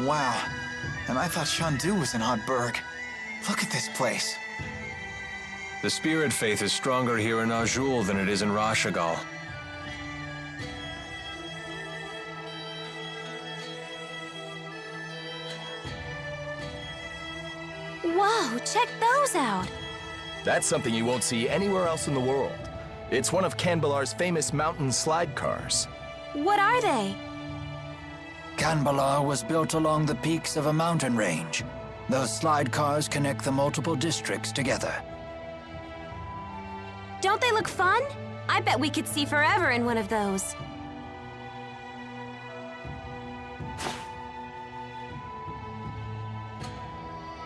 Wow. And I thought Shandu was an odd burg. Look at this place. The spirit faith is stronger here in Azul than it is in Rashagal. Whoa, check those out! That's something you won't see anywhere else in the world. It's one of Kanbalar's famous mountain slide cars. What are they? Kanbalar was built along the peaks of a mountain range. Those slide cars connect the multiple districts together. Don't they look fun? I bet we could see forever in one of those.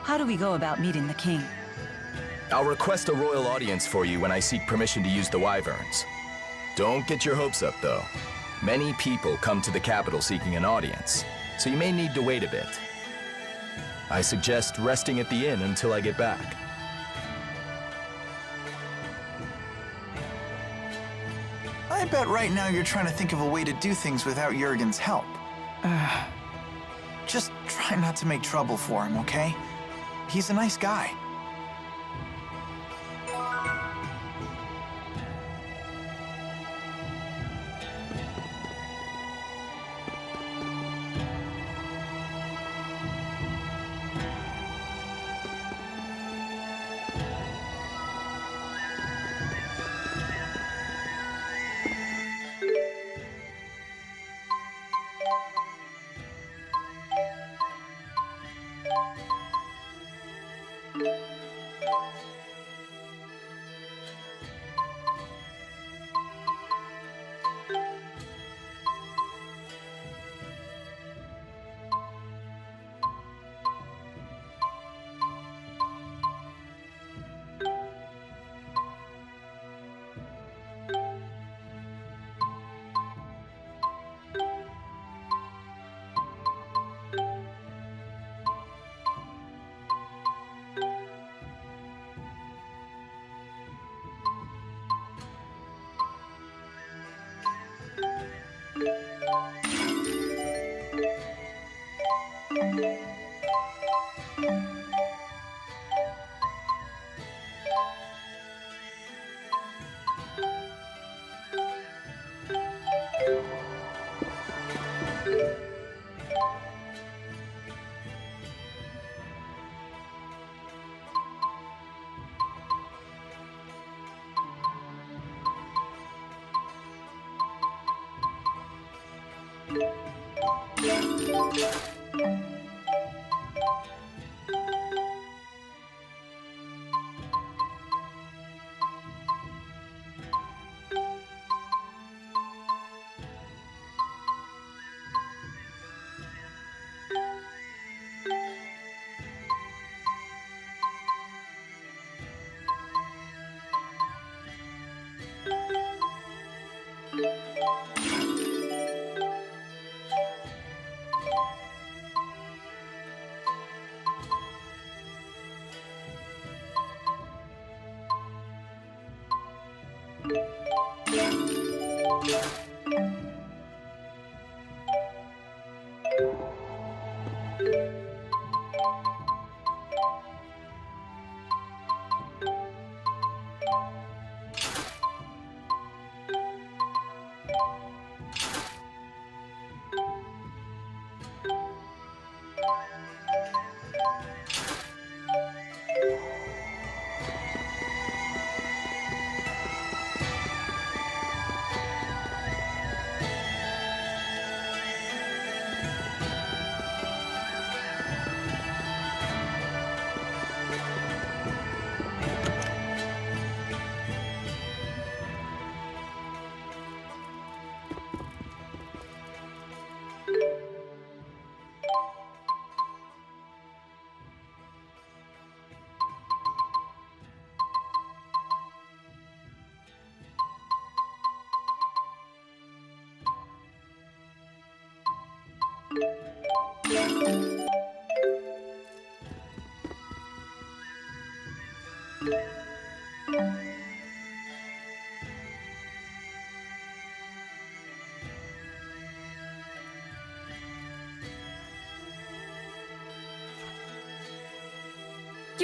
How do we go about meeting the king? I'll request a royal audience for you when I seek permission to use the wyverns. Don't get your hopes up, though. Many people come to the capital seeking an audience, so you may need to wait a bit. I suggest resting at the inn until I get back. I bet right now you're trying to think of a way to do things without Jurgen's help. Just try not to make trouble for him, okay? He's a nice guy.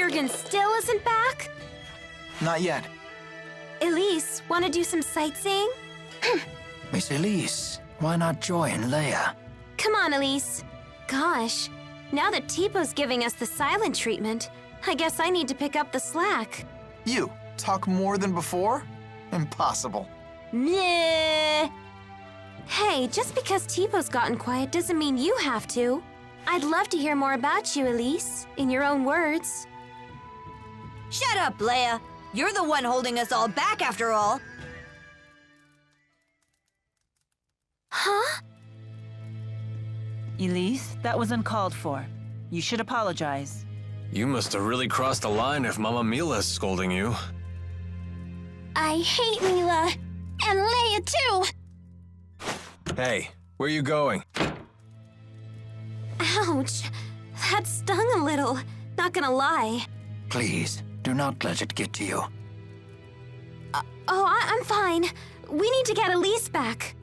Jurgen still isn't back? Not yet. Elise, want to do some sightseeing? Miss Elise, why not join Leia? Come on, Elise. Gosh, now that Teepo's giving us the silent treatment, I guess I need to pick up the slack. You talk more than before? Impossible. Nah. Hey, just because Teepo's gotten quiet doesn't mean you have to. I'd love to hear more about you, Elise, in your own words. Shut up, Leia. You're the one holding us all back after all. Huh? Elise, that was uncalled for. You should apologize. You must have really crossed the line if Mama Mila's scolding you. I hate Mila. And Leia, too. Hey, where you going? Ouch. That stung a little. Not gonna lie. Please, do not let it get to you. I'm fine. We need to get Elise back.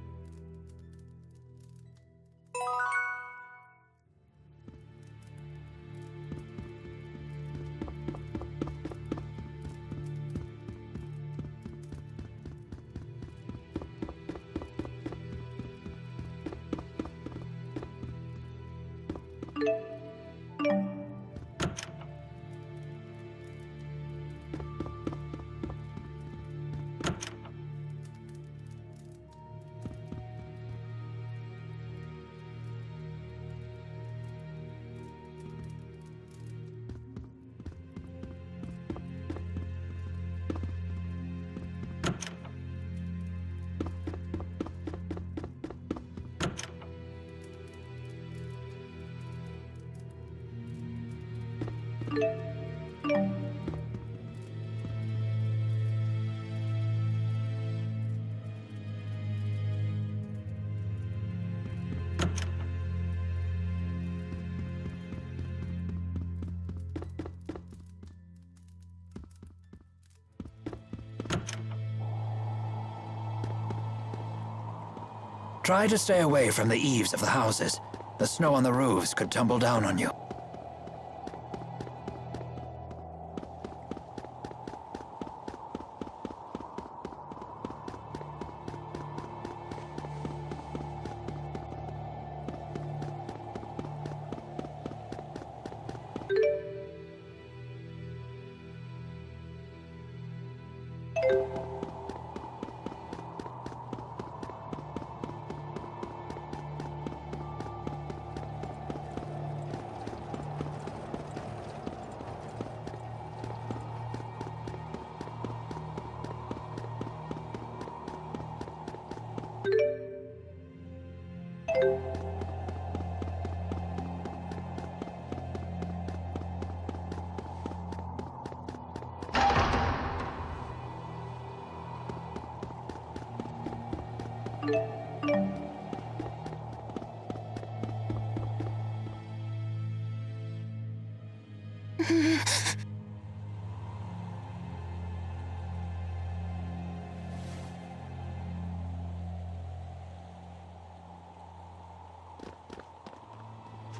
Try to stay away from the eaves of the houses. The snow on the roofs could tumble down on you.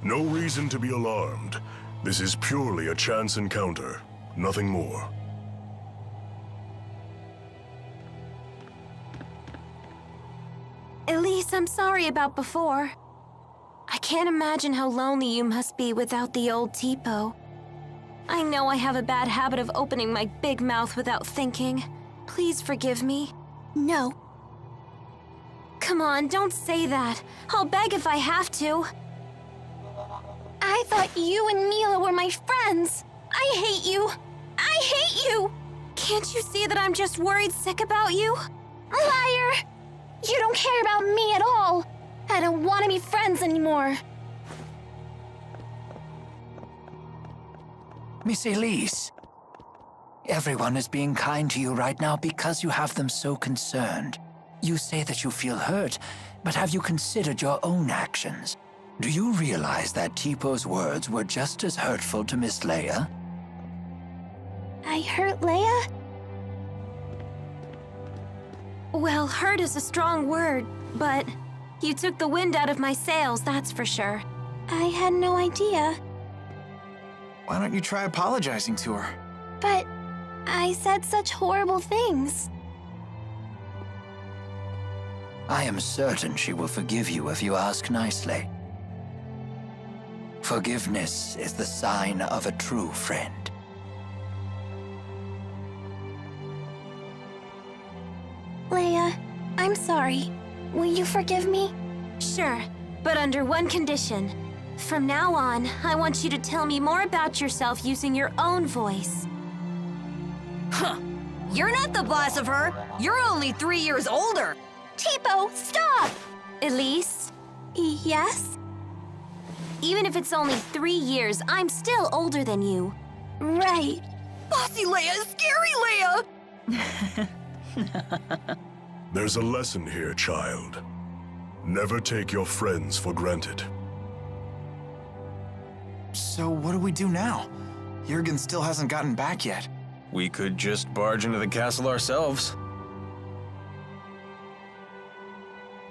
No reason to be alarmed. This is purely a chance encounter, nothing more. Elise, I'm sorry about before. I can't imagine how lonely you must be without the old Teepo. I know I have a bad habit of opening my big mouth without thinking. Please forgive me. No. Come on, don't say that. I'll beg if I have to. I thought you and Mila were my friends. I hate you. I hate you. Can't you see that I'm just worried sick about you? Liar! You don't care about me at all. I don't want to be friends anymore. Miss Elise, everyone is being kind to you right now because you have them so concerned. You say that you feel hurt, but have you considered your own actions? Do you realize that Teepo's words were just as hurtful to Miss Leia? I hurt Leia? Well, hurt is a strong word, but you took the wind out of my sails, that's for sure. I had no idea. Why don't you try apologizing to her? But I said such horrible things. I am certain she will forgive you if you ask nicely. Forgiveness is the sign of a true friend. Leia, I'm sorry. Will you forgive me? Sure, but under one condition. From now on, I want you to tell me more about yourself using your own voice. Huh. You're not the boss of her. You're only 3 years older. Tipo, stop! Elise, Yes? even if it's only 3 years, I'm still older than you. Right. Bossy Leia, scary Leia! There's a lesson here, child. Never take your friends for granted. So what do we do now? Jurgen still hasn't gotten back yet. We could just barge into the castle ourselves.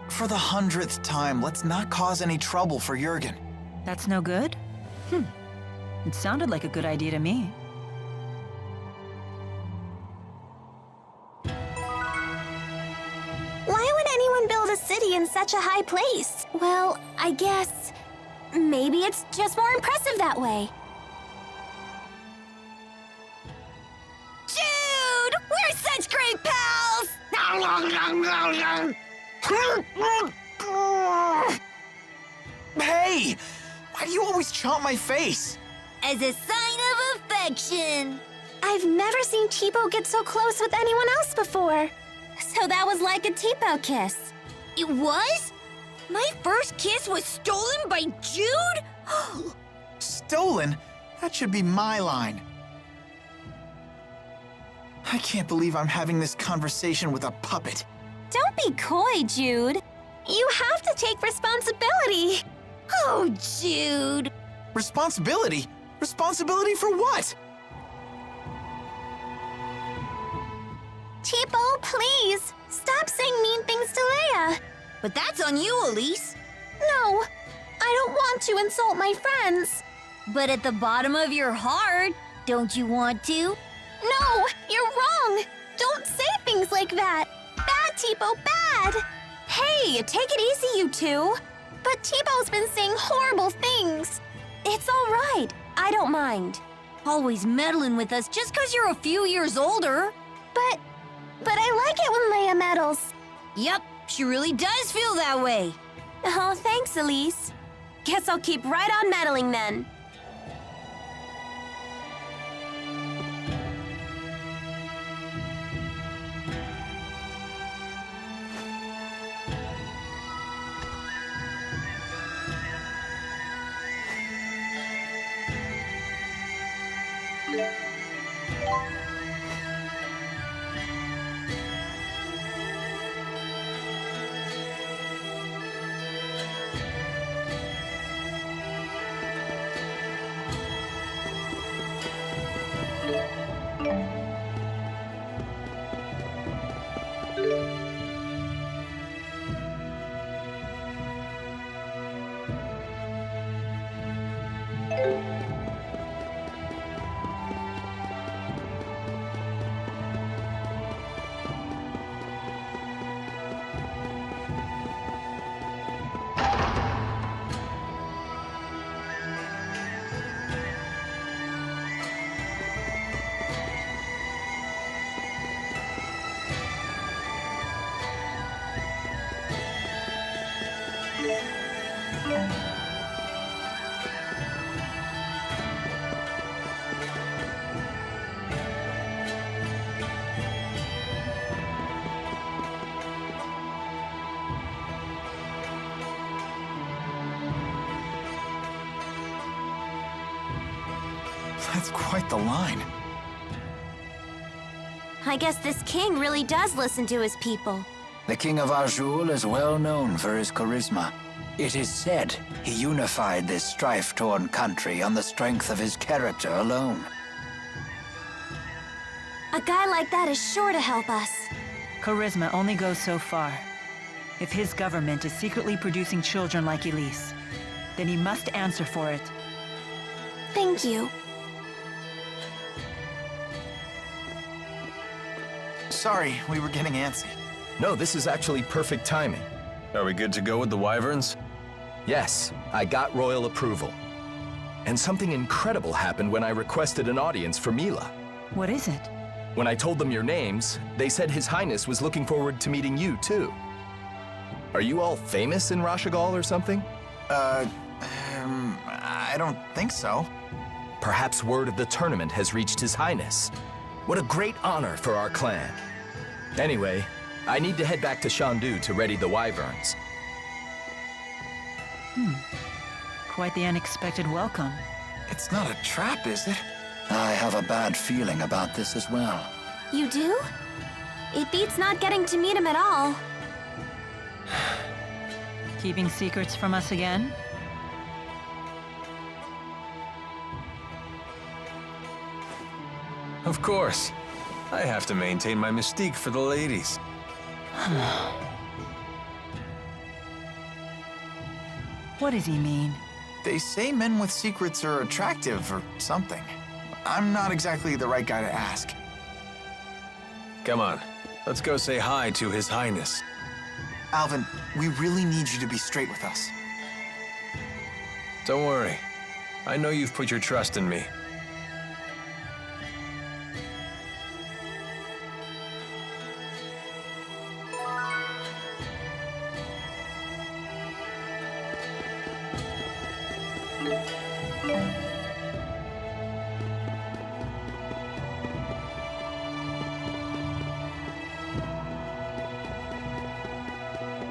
For the 100th time, let's not cause any trouble for Jurgen. That's no good? It sounded like a good idea to me. Why would anyone build a city in such a high place? Well, I guess maybe it's just more impressive that way. Jude! We're such great pals! Hey! Why do you always chomp my face? As a sign of affection. I've never seen Tipo get so close with anyone else before. So that was like a Tipo kiss. It was? My first kiss was stolen by Jude? Stolen? That should be my line. I can't believe I'm having this conversation with a puppet. Don't be coy, Jude. You have to take responsibility. Oh, Jude. Responsibility? Responsibility for what? Tipo, please, stop saying mean things to Leia. But that's on you, Elise. No, I don't want to insult my friends. But at the bottom of your heart, don't you want to? No, you're wrong. Don't say things like that. Bad, Tipo, bad. Hey, take it easy, you two. But Tipo's been saying horrible things. It's all right. I don't mind. Always meddling with us just 'cause you're a few years older. But I like it when Leia meddles. Yep, she really does feel that way. Oh, thanks, Elise. Guess I'll keep right on meddling then. That's quite the line. I guess this king really does listen to his people. The King of Azul is well known for his charisma. It is said he unified this strife-torn country on the strength of his character alone. A guy like that is sure to help us. Charisma only goes so far. If his government is secretly producing children like Elise, then he must answer for it. Thank you. sorry, we were getting antsy. No, this is actually perfect timing. Are we good to go with the wyverns? Yes, I got royal approval. And something incredible happened when I requested an audience for Mila. What is it? When I told them your names, they said His Highness was looking forward to meeting you, too. Are you all famous in Rashagal or something? I don't think so. Perhaps word of the tournament has reached His Highness. What a great honor for our clan. Anyway, I need to head back to Shandu to ready the wyverns. Quite the unexpected welcome. It's not a trap, is it? I have a bad feeling about this as well. You do? It beats not getting to meet him at all. Keeping secrets from us again? Of course. I have to maintain my mystique for the ladies. What does he mean? They say men with secrets are attractive or something. I'm not exactly the right guy to ask. Come on, let's go say hi to His Highness. Alvin, we really need you to be straight with us. Don't worry. I know you've put your trust in me.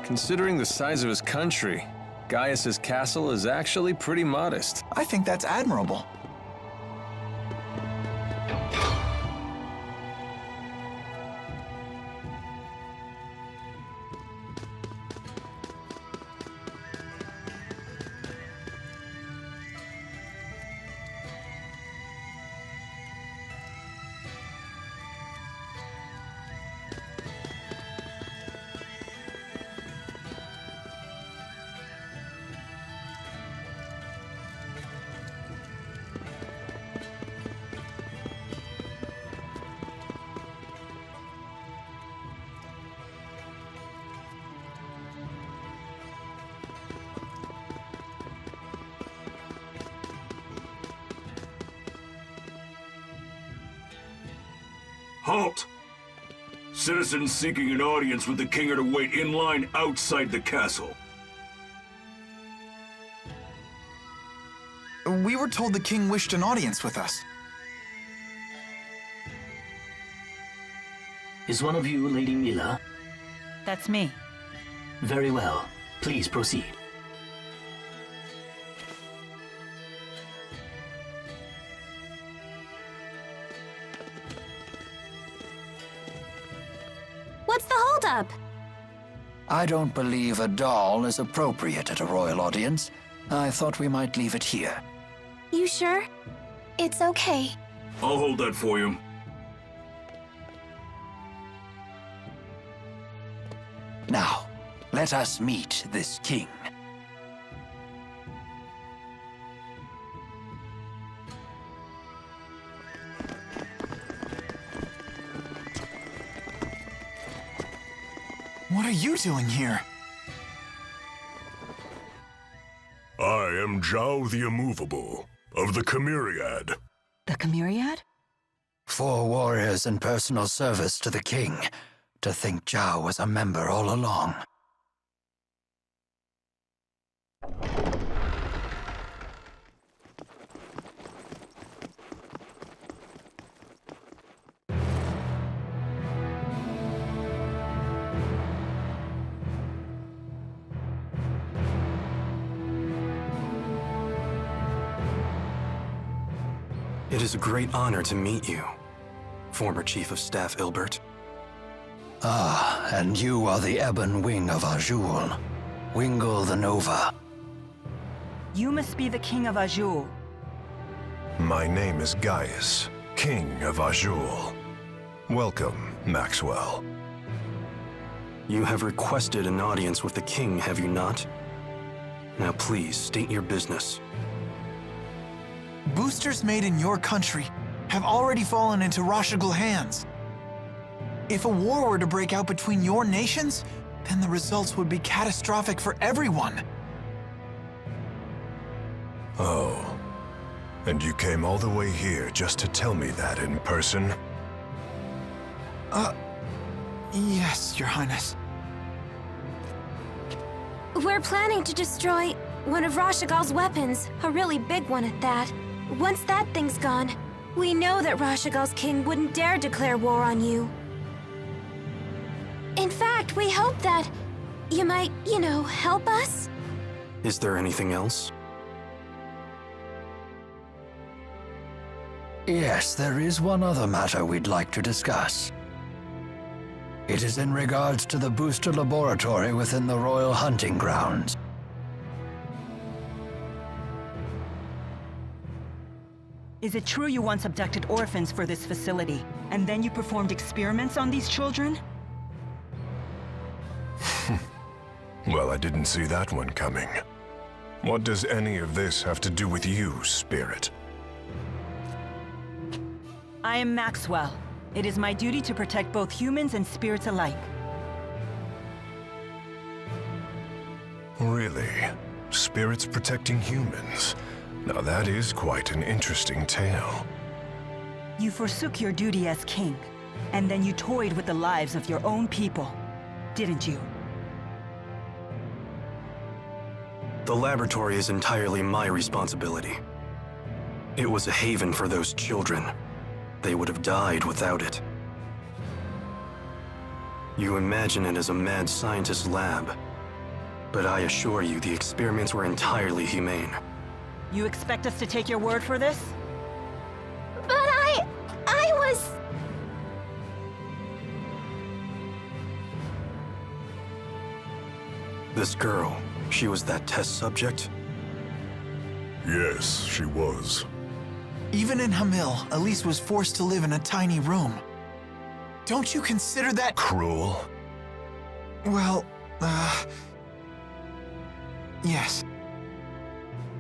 Considering the size of his country, Gaius's castle is actually pretty modest. I think that's admirable. Halt! Citizens seeking an audience with the king are to wait in line outside the castle. We were told the king wished an audience with us. Is one of you Lady Mila? That's me. Very well. Please proceed. What's the holdup? I don't believe a doll is appropriate at a royal audience. I thought we might leave it here. You sure? It's okay. I'll hold that for you. Now, let us meet this king. What are you doing here? I am Jiao the Immovable, of the Chimeriad. The Chimeriad? 4 warriors in personal service to the king. To think Jiao was a member all along. It is a great honor to meet you, former Chief of Staff Ilbert. Ah, and you are the Ebon Wing of Azul. Wingle the Nova. You must be the King of Azul. My name is Gaius, King of Azul. Welcome, Maxwell. You have requested an audience with the king, have you not? Now please, state your business. Boosters made in your country have already fallen into Rashagal hands. If a war were to break out between your nations, then the results would be catastrophic for everyone. Oh. And you came all the way here just to tell me that in person? Yes, Your Highness. We're planning to destroy one of Rashagal's weapons, a really big one at that. Once that thing's gone, we know that Rashagal's king wouldn't dare declare war on you. In fact, we hope that you might, help us? Is there anything else? Yes, there is one other matter we'd like to discuss. It is in regards to the booster laboratory within the Royal Hunting Grounds. Is it true you once abducted orphans for this facility, and then you performed experiments on these children? Well, I didn't see that one coming. What does any of this have to do with you, Spirit? I am Maxwell. It is my duty to protect both humans and spirits alike. Really? Spirits protecting humans? Now that is quite an interesting tale. You forsook your duty as king, and then you toyed with the lives of your own people, didn't you? The laboratory is entirely my responsibility. It was a haven for those children. They would have died without it. You imagine it as a mad scientist's lab, but I assure you the experiments were entirely humane. You expect us to take your word for this? But I was... This girl, she was that test subject? Yes, she was. Even in Hamil, Elise was forced to live in a tiny room. Don't you consider that cruel? Well, yes.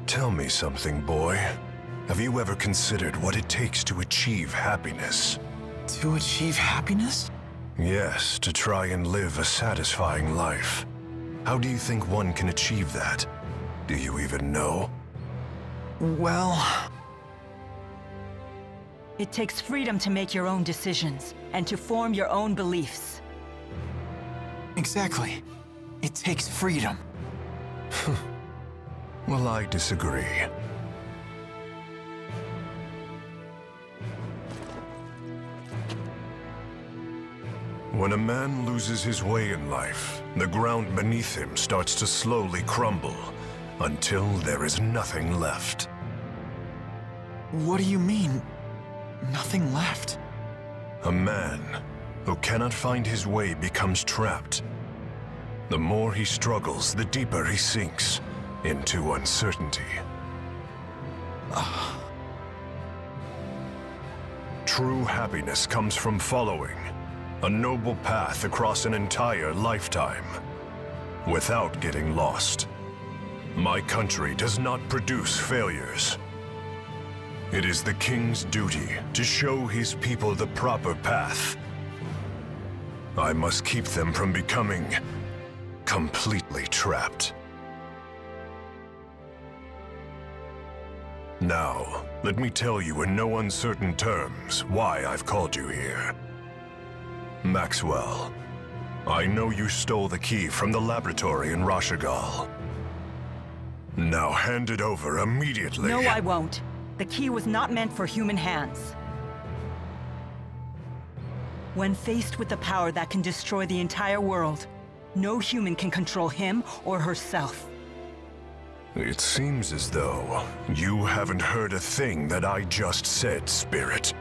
Tell me something, boy. Have you ever considered what it takes to achieve happiness? To achieve happiness? Yes, to try and live a satisfying life. How do you think one can achieve that? Do you even know? Well... It takes freedom to make your own decisions, and to form your own beliefs. Exactly. It takes freedom. Well, I disagree. When a man loses his way in life, the ground beneath him starts to slowly crumble, until there is nothing left. What do you mean, nothing left? A man who cannot find his way becomes trapped. The more he struggles, the deeper he sinks into uncertainty. True happiness comes from following a noble path across an entire lifetime, without getting lost. My country does not produce failures. It is the king's duty to show his people the proper path. I must keep them from becoming completely trapped. Now, let me tell you in no uncertain terms why I've called you here. Maxwell, I know you stole the key from the laboratory in Rashagal. Now hand it over immediately. No, I won't. The key was not meant for human hands. When faced with the power that can destroy the entire world, no human can control him or herself. It seems as though you haven't heard a thing that I just said, Spirit.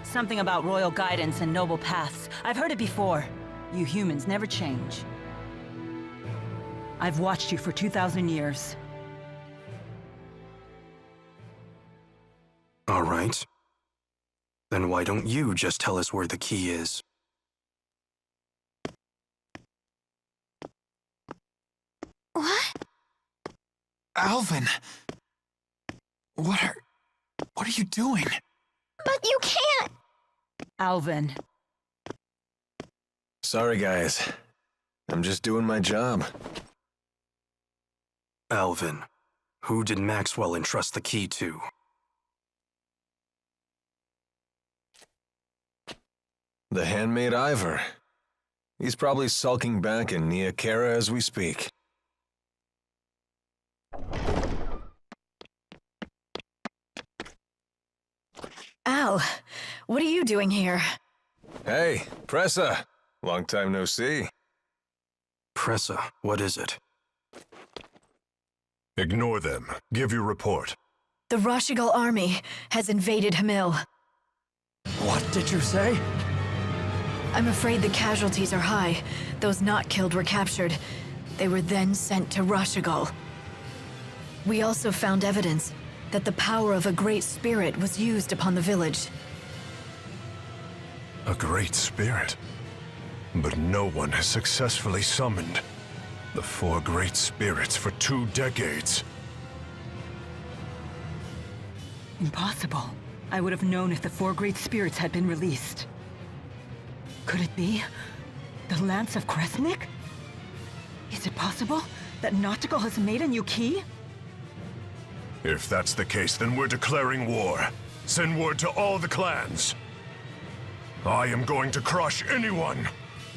Something about royal guidance and noble paths. I've heard it before. You humans never change. I've watched you for 2,000 years. All right. Then why don't you just tell us where the key is? What? Alvin! What are you doing? But you can't! Alvin. Sorry, guys. I'm just doing my job. Alvin, who did Maxwell entrust the key to? The handmaid Ivor. He's probably sulking back in Nia Kara as we speak. Al, what are you doing here? Hey, Pressa. Long time no see. Pressa, what is it? Ignore them. Give your report. The Rashigal army has invaded Hamil. What did you say? I'm afraid the casualties are high. Those not killed were captured. They were then sent to Rashigal. We also found evidence that the power of a great spirit was used upon the village. A great spirit. But no one has successfully summoned the 4 great spirits for 2 decades. Impossible. I would have known if the 4 great spirits had been released. Could it be the Lance of Kresnik? Is it possible that Nautical has made a new key? If that's the case, then we're declaring war. Send word to all the clans. I am going to crush anyone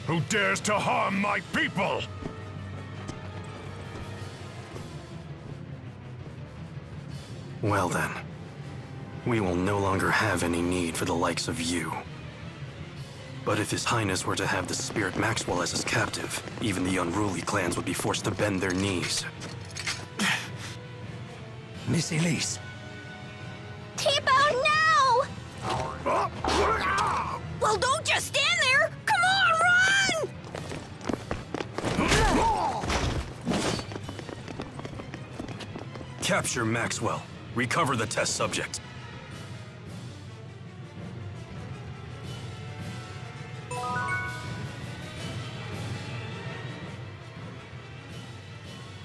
who dares to harm my people! Well then, we will no longer have any need for the likes of you. But if His Highness were to have the Spirit Maxwell as his captive, even the unruly clans would be forced to bend their knees. Miss Elise. Tipo, now! Well, don't just stand there! Come on, run! Capture Maxwell. Recover the test subject.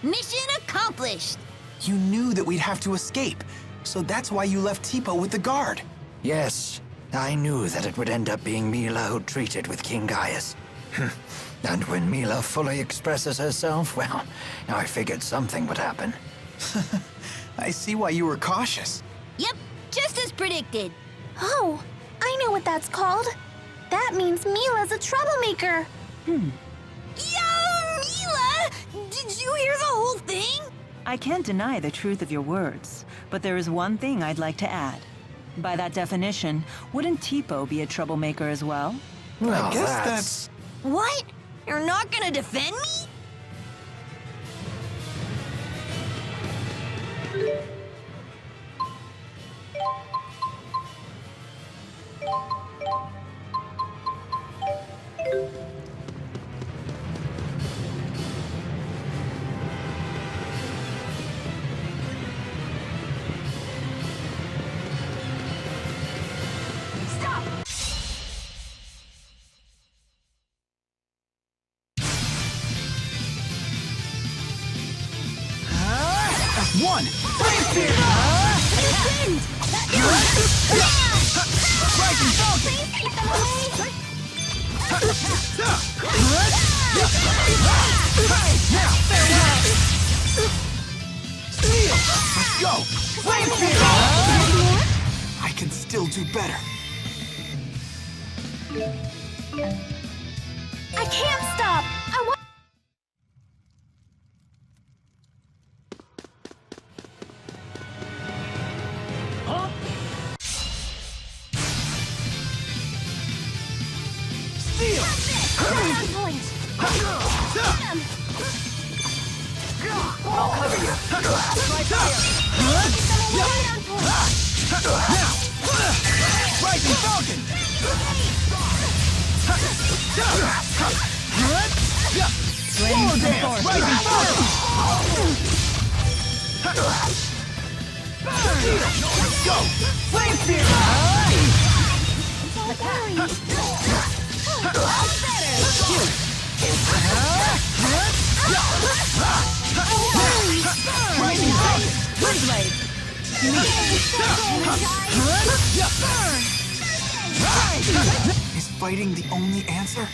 Mission accomplished! You knew that we'd have to escape, so that's why you left Tipo with the guard. Yes, I knew that it would end up being Mila who treated with King Gaius. And when Mila fully expresses herself, well, I figured something would happen. I see why you were cautious. Yep, just as predicted. Oh, I know what that's called. That means Mila's a troublemaker. Yo, Mila! Did you hear the whole thing? I can't deny the truth of your words, but there is one thing I'd like to add. By that definition, wouldn't Tipo be a troublemaker as well? Well, I guess that's... What? You're not gonna defend me? One! Rising Let's go! I can still do better. I can't stop! I want... I'll cover you. Rising Falcon! Sword dance! Rising Falcon! Let's go! Flame Spear! Rising Falcon! Blade! Is fighting the only answer?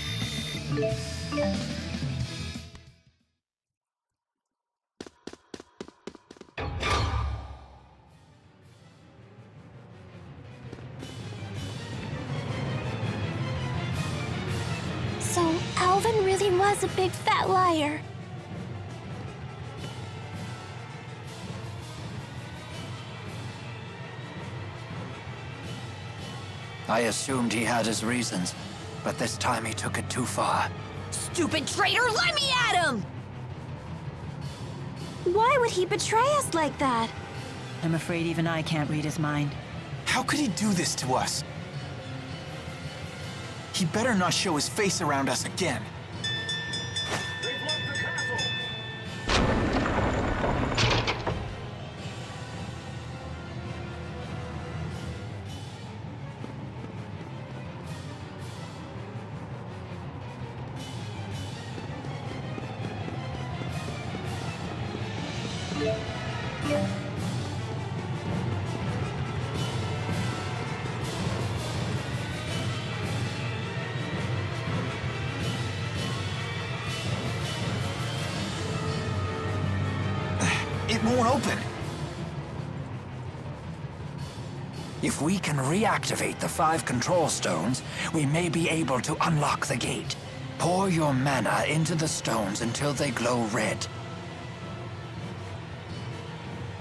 So, Alvin really was a big fat liar. I assumed he had his reasons, but this time he took it too far. Stupid traitor, let me at him! Why would he betray us like that? I'm afraid even I can't read his mind. How could he do this to us? He better not show his face around us again. It won't open. If we can reactivate the 5 control stones, we may be able to unlock the gate. Pour your mana into the stones until they glow red.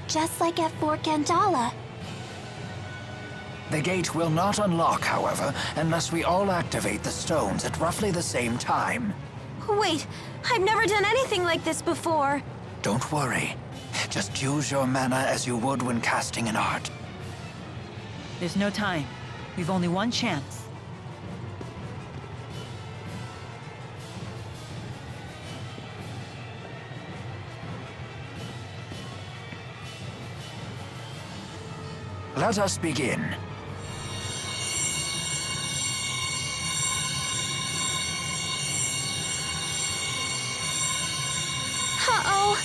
Just like at Fort Gandala. The gate will not unlock, however, unless we all activate the stones at roughly the same time. Wait, I've never done anything like this before. Don't worry. Just use your mana as you would when casting an art. There's no time. We've only one chance. Let us begin. Uh-oh.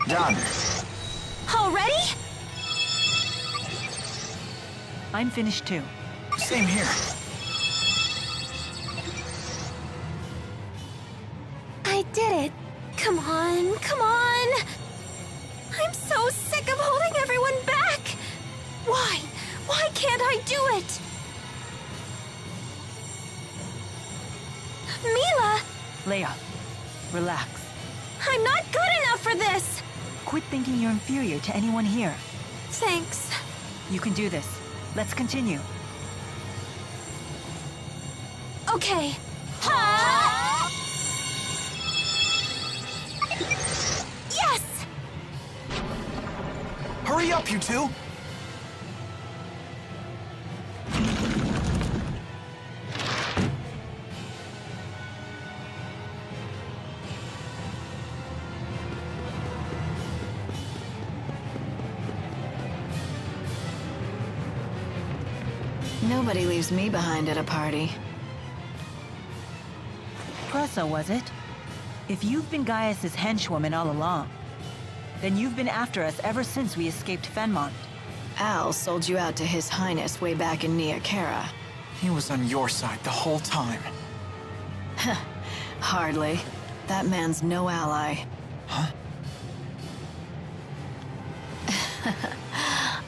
Done. Already? I'm finished too. Same here. I did it. Come on, come on! I'm so sick of holding everyone back! Why? Why can't I do it? Mila! Leia, relax. I'm not good enough for this! Quit thinking you're inferior to anyone here. Thanks. You can do this. Let's continue. Okay. Ha! Yes! Hurry up, you two! Nobody leaves me behind at a party. Pressa, was it? If you've been Gaius's henchwoman all along, then you've been after us ever since we escaped Fenmont. Al sold you out to His Highness way back in Nia Khera. He was on your side the whole time. Hardly. That man's no ally. Huh?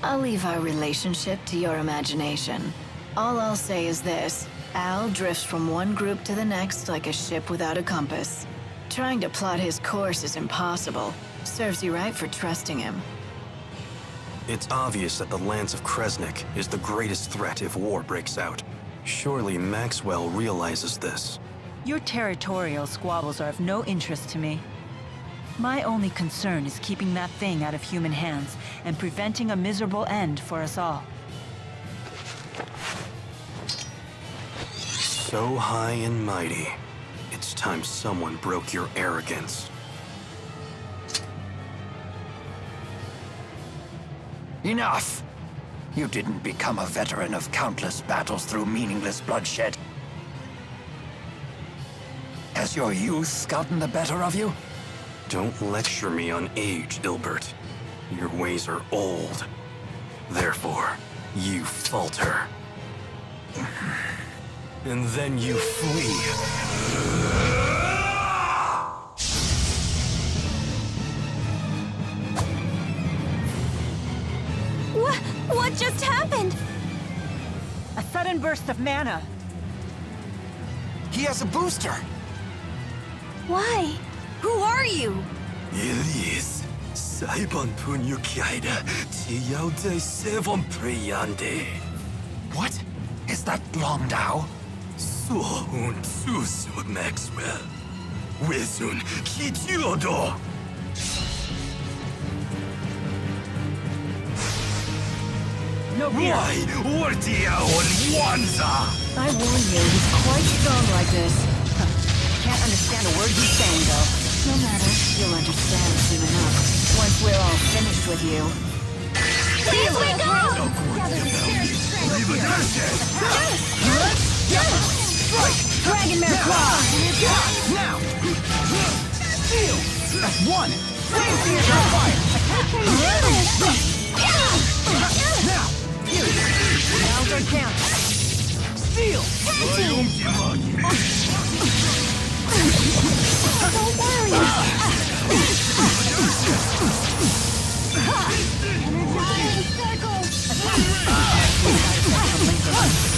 I'll leave our relationship to your imagination. All I'll say is this. Al drifts from one group to the next like a ship without a compass. Trying to plot his course is impossible. Serves you right for trusting him. It's obvious that the Lance of Kresnik is the greatest threat if war breaks out. Surely Maxwell realizes this. Your territorial squabbles are of no interest to me. My only concern is keeping that thing out of human hands and preventing a miserable end for us all. So high and mighty. It's time someone broke your arrogance. Enough! You didn't become a veteran of countless battles through meaningless bloodshed. Has your youth gotten the better of you? Don't lecture me on age, Ilbert. Your ways are old. Therefore, you falter. And then you flee. What just happened? A sudden burst of mana. He has a booster. Why? Who are you? Elise, Saibon Punyukiida, Jiao de Sevon Preyande. What? Is that Longdao? So un Susu Maxwell. Wizun Kichiodo. No fear. Why? Ortia on Wanza! I warn you, he's quite strong like this. Can't understand a word he's saying, though. No matter, you'll understand soon enough. Once we're all finished with you. Please wake up! Dragon Mare Claw! Now! Steel! That's one! Flame Spear on fire! Now! Now's our chance. Steel! Don't worry.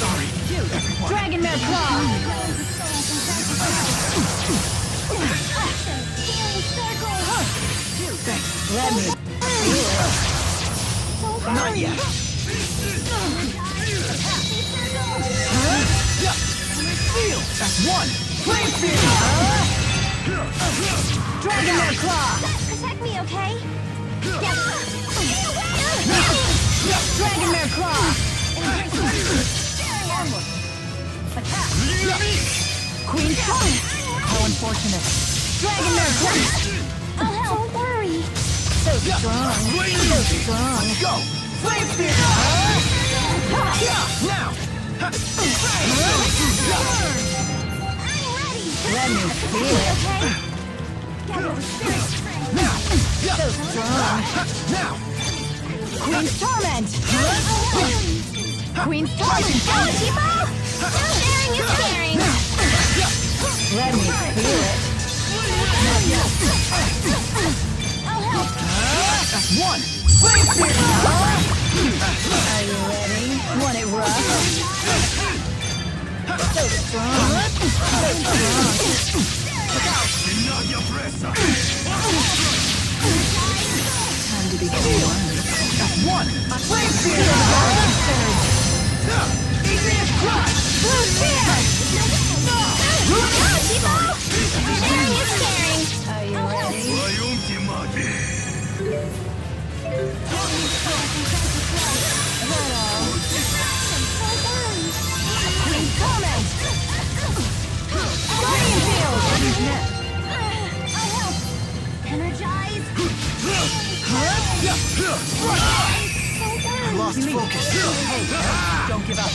Sorry. Dragon Mare Claw! Let me feel it. Not yet. Steel! That's one! Flame Spear! Dragon Mare Claw! Protect me, okay? Dragon Mare Claw! Queen Sun! How unfortunate. Dragon Mare Claw! I'll help. Don't worry. So strong. So strong. Go! Flame Spear! Now! Let me feel it. Now! So strong. Now! Queen's Torment! Queen's Torment! Go, Jiao! Sharing is caring. Let me feel it. I'll help. That's one! Flame Spear! Are you ready? Want it rough? So strong. So strong. Time to be cool. That's one! Flame Spear! Blue Spear! Go, Jiao! Sharing is caring. Are you ready? Queen's Torment! Flame Field! I'll help. Energize. I lost focus. Hey, don't give up.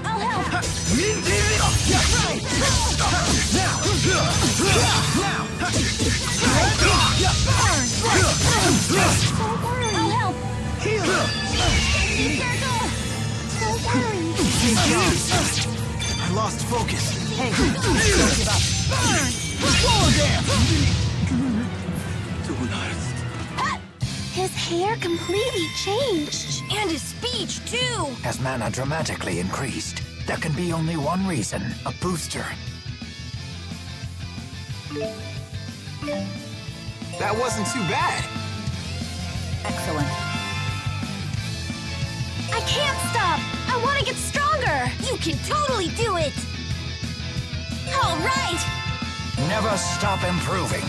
I'll help. I'll help. Don't worry. I lost focus. Hey, don't give up. His hair completely changed. And his speech, too! As mana dramatically increased, there can be only one reason. A booster. That wasn't too bad. Excellent. I can't stop. I want to get stronger. You can totally do it! All right! Never stop improving.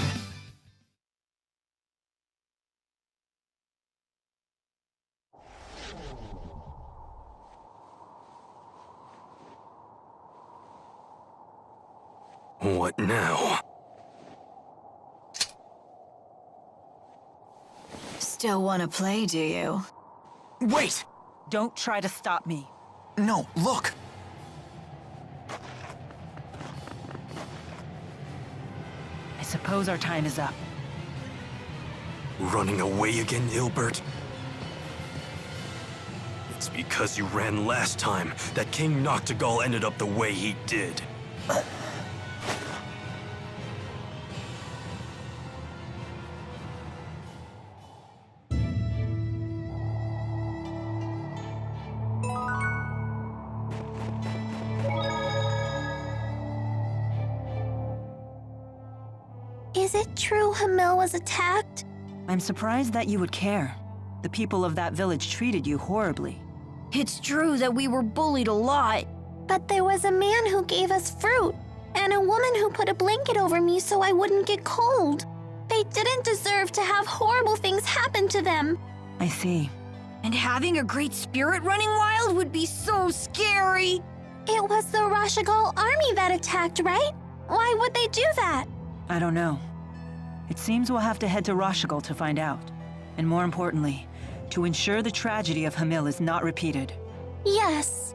What now? Still want to play, do you? Wait! Don't try to stop me. No, look! I suppose our time is up. Running away again, Ilbert? It's because you ran last time that King Noctigal ended up the way he did. Is it true Hamil was attacked? I'm surprised that you would care. The people of that village treated you horribly. It's true that we were bullied a lot. But there was a man who gave us fruit, and a woman who put a blanket over me so I wouldn't get cold. They didn't deserve to have horrible things happen to them. I see. And having a great spirit running wild would be so scary. It was the Rashigal army that attacked, right? Why would they do that? I don't know. It seems we'll have to head to Rashigal to find out. And more importantly, to ensure the tragedy of Hamil is not repeated. Yes.